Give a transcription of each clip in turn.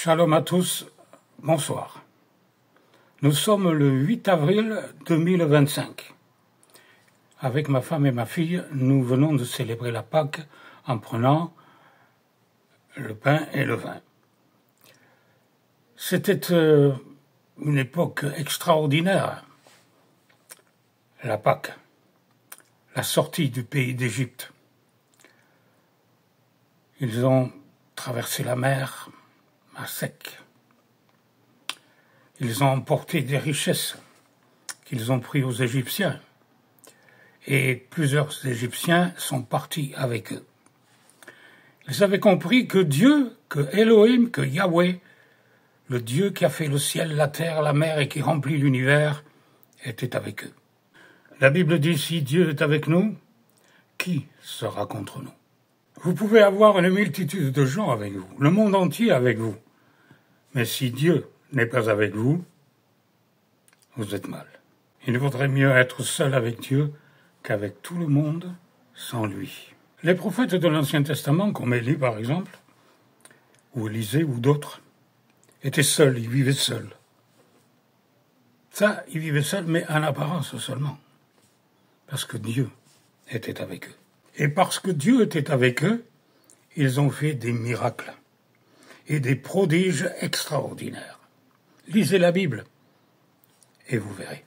Shalom à tous, bonsoir. Nous sommes le 8 avril 2025. Avec ma femme et ma fille, nous venons de célébrer la Pâque en prenant le pain et le vin. C'était une époque extraordinaire, la Pâque, la sortie du pays d'Égypte. Ils ont traversé la mer à sec. Ils ont emporté des richesses qu'ils ont pris aux Égyptiens. Et plusieurs Égyptiens sont partis avec eux. Ils avaient compris que Dieu, que Elohim, que Yahweh, le Dieu qui a fait le ciel, la terre, la mer et qui remplit l'univers, était avec eux. La Bible dit, si Dieu est avec nous, qui sera contre nous? Vous pouvez avoir une multitude de gens avec vous, le monde entier avec vous. Mais si Dieu n'est pas avec vous, vous êtes mal. Il vaudrait mieux être seul avec Dieu qu'avec tout le monde sans lui. Les prophètes de l'Ancien Testament, comme Élie par exemple, ou Élisée ou d'autres, étaient seuls, ils vivaient seuls. Ça, ils vivaient seuls, mais en apparence seulement. Parce que Dieu était avec eux. Et parce que Dieu était avec eux, ils ont fait des miracles et des prodiges extraordinaires. Lisez la Bible et vous verrez.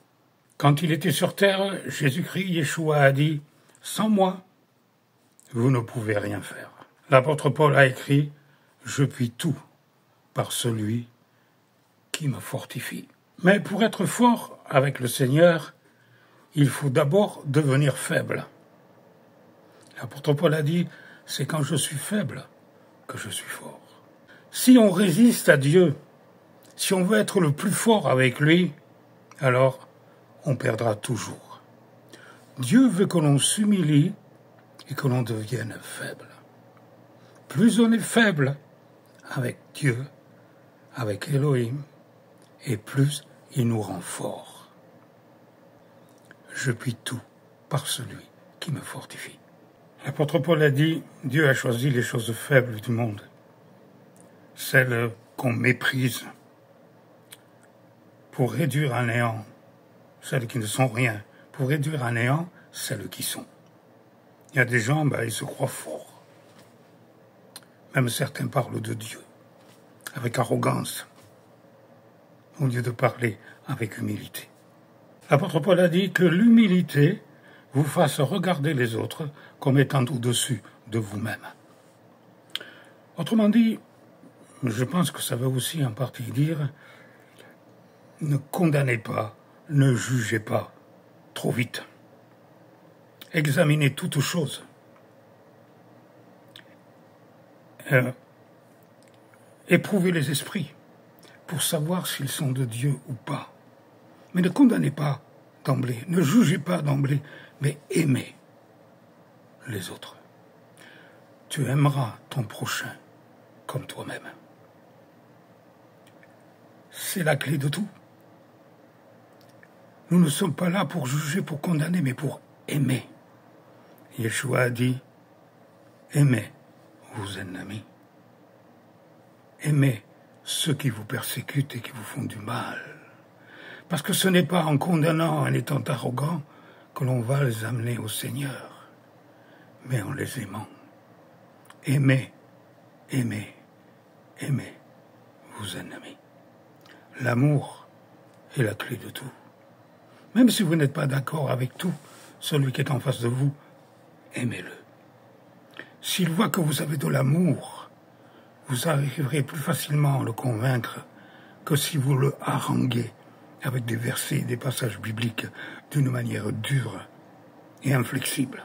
Quand il était sur terre, Jésus-Christ, Yeshua a dit « Sans moi, vous ne pouvez rien faire ». L'apôtre Paul a écrit « Je puis tout par celui qui me fortifie ». Mais pour être fort avec le Seigneur, il faut d'abord devenir faible. L'apôtre Paul a dit « C'est quand je suis faible que je suis fort ». Si on résiste à Dieu, si on veut être le plus fort avec lui, alors on perdra toujours. Dieu veut que l'on s'humilie et que l'on devienne faible. Plus on est faible avec Dieu, avec Elohim, et plus il nous rend forts. Je puis tout par celui qui me fortifie. L'apôtre Paul a dit, Dieu a choisi les choses faibles du monde, celles qu'on méprise, pour réduire à néant celles qui ne sont rien, pour réduire à néant celles qui sont. Il y a des gens, ils se croient forts. Même certains parlent de Dieu, avec arrogance, au lieu de parler avec humilité. L'apôtre Paul a dit que l'humilité vous fasse regarder les autres comme étant au-dessus de vous-même. Autrement dit, je pense que ça veut aussi en partie dire ne condamnez pas, ne jugez pas trop vite. Examinez toutes choses. Éprouvez les esprits pour savoir s'ils sont de Dieu ou pas. Mais ne condamnez pas d'emblée, ne jugez pas d'emblée, mais aimez les autres. Tu aimeras ton prochain comme toi-même. C'est la clé de tout. Nous ne sommes pas là pour juger, pour condamner, mais pour aimer. Yeshua a dit, aimez vos ennemis. Aimez ceux qui vous persécutent et qui vous font du mal. Parce que ce n'est pas en condamnant, en étant arrogant, que l'on va les amener au Seigneur, mais en les aimant. Aimez, aimez, aimez vos ennemis. L'amour est la clé de tout. Même si vous n'êtes pas d'accord avec tout, celui qui est en face de vous, aimez-le. S'il voit que vous avez de l'amour, vous arriverez plus facilement à le convaincre que si vous le haranguez avec des versets et des passages bibliques d'une manière dure et inflexible.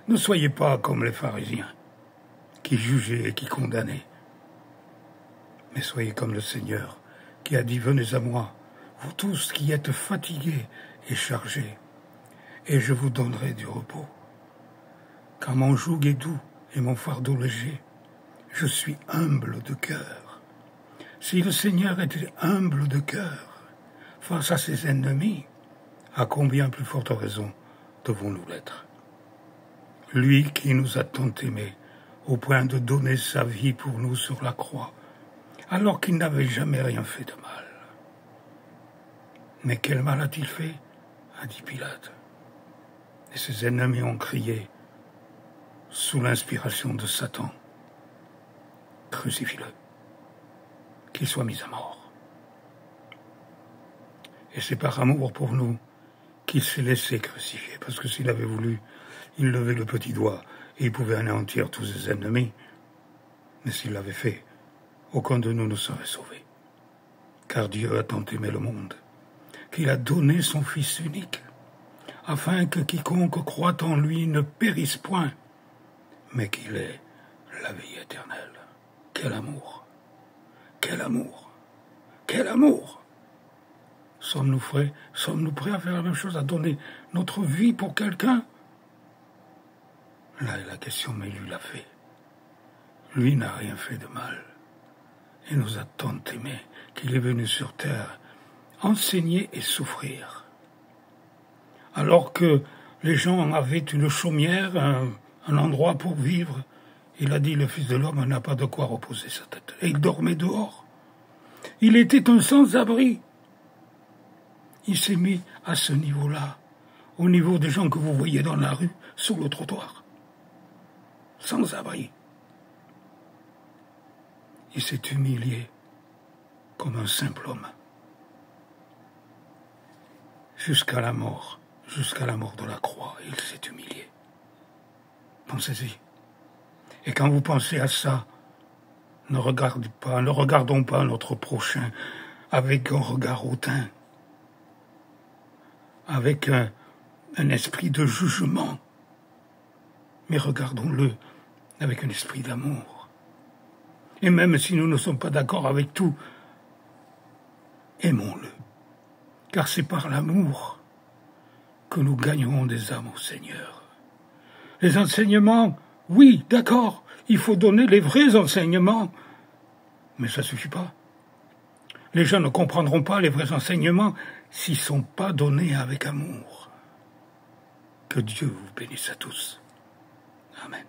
Ne soyez pas comme les pharisiens, qui jugeaient et qui condamnaient, mais soyez comme le Seigneur, qui a dit « Venez à moi, vous tous qui êtes fatigués et chargés, et je vous donnerai du repos. Car mon joug est doux et mon fardeau léger, je suis humble de cœur. » Si le Seigneur était humble de cœur face à ses ennemis, à combien plus forte raison devons-nous l'être? Lui qui nous a tant aimés au point de donner sa vie pour nous sur la croix, alors qu'il n'avait jamais rien fait de mal. Mais quel mal a-t-il fait? A dit Pilate. Et ses ennemis ont crié, sous l'inspiration de Satan, crucifie-le, qu'il soit mis à mort. Et c'est par amour pour nous qu'il s'est laissé crucifier, parce que s'il avait voulu, il levait le petit doigt et il pouvait anéantir tous ses ennemis. Mais s'il l'avait fait, aucun de nous ne serait sauvé. Car Dieu a tant aimé le monde qu'il a donné son Fils unique, afin que quiconque croit en lui ne périsse point, mais qu'il ait la vie éternelle. Quel amour! Quel amour! Quel amour! Sommes-nous prêts à faire la même chose, à donner notre vie pour quelqu'un? Là est la question, mais lui l'a fait. Lui n'a rien fait de mal. Il nous a tant aimés qu'il est venu sur terre enseigner et souffrir. Alors que les gens avaient une chaumière, un endroit pour vivre, il a dit, le Fils de l'homme n'a pas de quoi reposer sa tête. Et il dormait dehors. Il était un sans-abri. Il s'est mis à ce niveau-là, au niveau des gens que vous voyez dans la rue, sur le trottoir. Sans-abri. Il s'est humilié comme un simple homme. Jusqu'à la mort de la croix, il s'est humilié. Pensez-y. Et quand vous pensez à ça, ne regardons pas notre prochain avec un regard hautain, avec un esprit de jugement, mais regardons-le avec un esprit d'amour. Et même si nous ne sommes pas d'accord avec tout, aimons-le, car c'est par l'amour que nous gagnerons des âmes au Seigneur. Les enseignements, oui, d'accord, il faut donner les vrais enseignements, mais ça ne suffit pas. Les gens ne comprendront pas les vrais enseignements s'ils ne sont pas donnés avec amour. Que Dieu vous bénisse à tous. Amen.